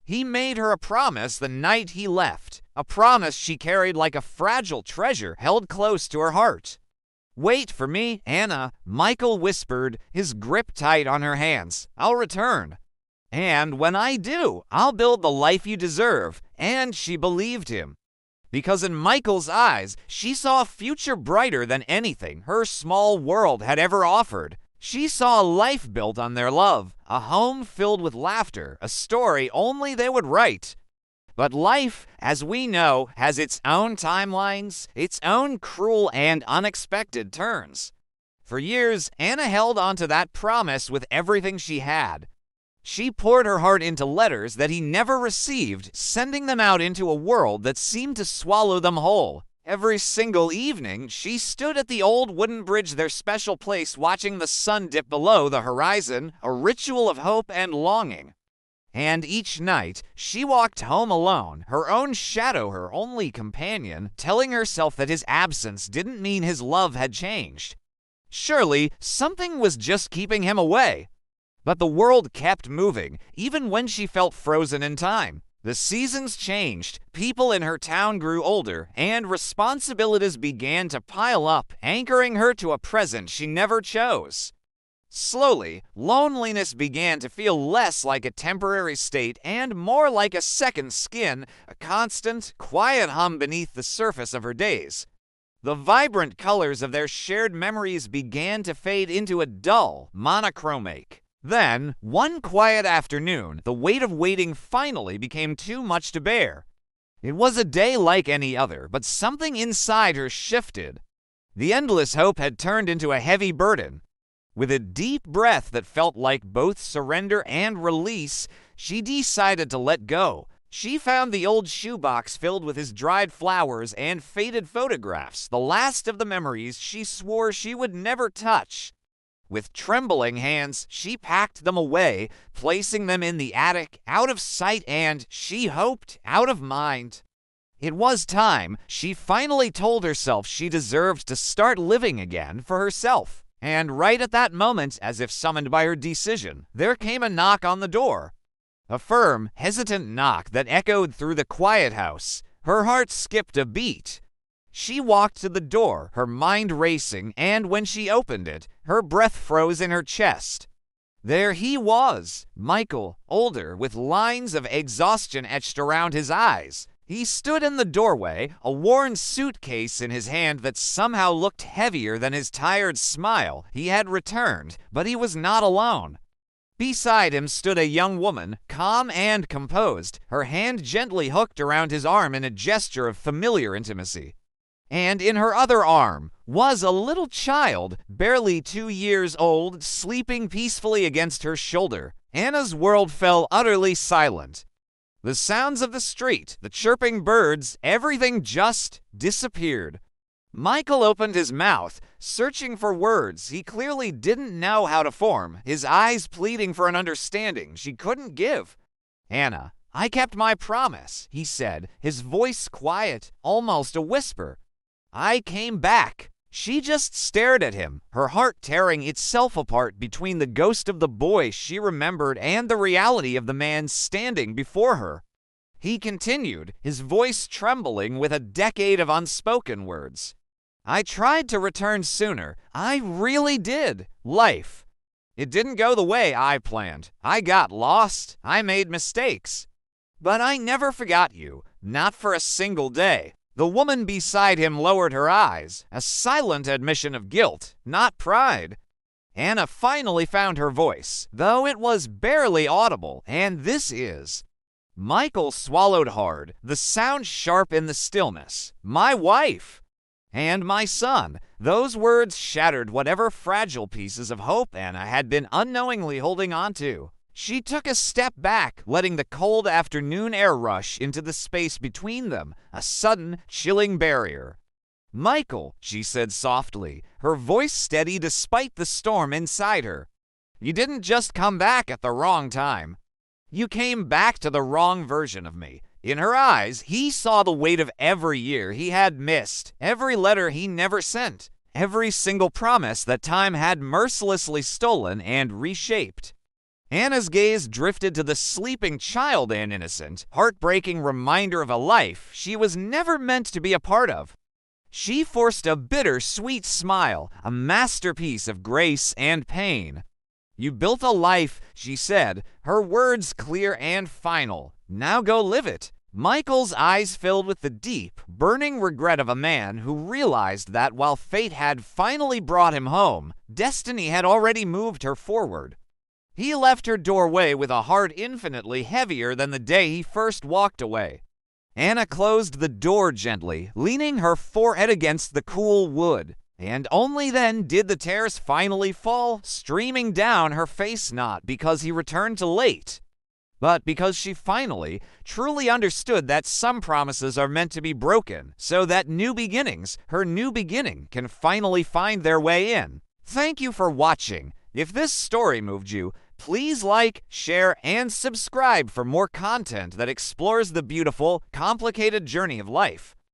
He made her a promise the night he left, a promise she carried like a fragile treasure held close to her heart. "Wait for me, Anna," Michael whispered, his grip tight on her hands. "I'll return. And when I do, I'll build the life you deserve." And she believed him. Because in Michael's eyes, she saw a future brighter than anything her small world had ever offered. She saw a life built on their love, a home filled with laughter, a story only they would write. But life, as we know, has its own timelines, its own cruel and unexpected turns. For years, Anna held onto that promise with everything she had. She poured her heart into letters that he never received, sending them out into a world that seemed to swallow them whole. Every single evening, she stood at the old wooden bridge, their special place, watching the sun dip below the horizon, a ritual of hope and longing. And each night, she walked home alone, her own shadow her only companion, telling herself that his absence didn't mean his love had changed. Surely, something was just keeping him away. But the world kept moving, even when she felt frozen in time. The seasons changed, people in her town grew older, and responsibilities began to pile up, anchoring her to a present she never chose. Slowly, loneliness began to feel less like a temporary state and more like a second skin, a constant, quiet hum beneath the surface of her days. The vibrant colors of their shared memories began to fade into a dull, monochromatic. Then, one quiet afternoon, the weight of waiting finally became too much to bear. It was a day like any other, but something inside her shifted. The endless hope had turned into a heavy burden. With a deep breath that felt like both surrender and release, she decided to let go. She found the old shoebox filled with his dried flowers and faded photographs, the last of the memories she swore she would never touch. With trembling hands, she packed them away, placing them in the attic, out of sight and, she hoped, out of mind. It was time. She finally told herself she deserved to start living again for herself. And right at that moment, as if summoned by her decision, there came a knock on the door. A firm, hesitant knock that echoed through the quiet house. Her heart skipped a beat. She walked to the door, her mind racing, and when she opened it, her breath froze in her chest. There he was, Michael, older, with lines of exhaustion etched around his eyes. He stood in the doorway, a worn suitcase in his hand that somehow looked heavier than his tired smile. He had returned, but he was not alone. Beside him stood a young woman, calm and composed, her hand gently hooked around his arm in a gesture of familiar intimacy. And in her other arm was a little child, barely 2 years old, sleeping peacefully against her shoulder. Anna's world fell utterly silent. The sounds of the street, the chirping birds, everything just disappeared. Michael opened his mouth, searching for words he clearly didn't know how to form, his eyes pleading for an understanding she couldn't give. "Anna, I kept my promise," he said, his voice quiet, almost a whisper. "I came back." She just stared at him, her heart tearing itself apart between the ghost of the boy she remembered and the reality of the man standing before her. He continued, his voice trembling with a decade of unspoken words. "I tried to return sooner. I really did. Life. It didn't go the way I planned. I got lost. I made mistakes. But I never forgot you, not for a single day." The woman beside him lowered her eyes, a silent admission of guilt, not pride. Anna finally found her voice, though it was barely audible, and this is. Michael swallowed hard, the sound sharp in the stillness. "My wife!" "And my son." Those words shattered whatever fragile pieces of hope Anna had been unknowingly holding on to. She took a step back, letting the cold afternoon air rush into the space between them, a sudden, chilling barrier. "Michael," she said softly, her voice steady despite the storm inside her. "You didn't just come back at the wrong time. You came back to the wrong version of me." In her eyes, he saw the weight of every year he had missed, every letter he never sent, every single promise that time had mercilessly stolen and reshaped. Anna's gaze drifted to the sleeping child and innocent, heartbreaking reminder of a life she was never meant to be a part of. She forced a bitter-sweet smile, a masterpiece of grace and pain. "You built a life," she said, her words clear and final. "Now go live it." Michael's eyes filled with the deep, burning regret of a man who realized that while fate had finally brought him home, destiny had already moved her forward. He left her doorway with a heart infinitely heavier than the day he first walked away. Anna closed the door gently, leaning her forehead against the cool wood, and only then did the tears finally fall, streaming down her face, not because he returned too late, but because she finally, truly understood that some promises are meant to be broken, so that new beginnings, her new beginning, can finally find their way in. Thank you for watching. If this story moved you, please like, share, and subscribe for more content that explores the beautiful, complicated journey of life.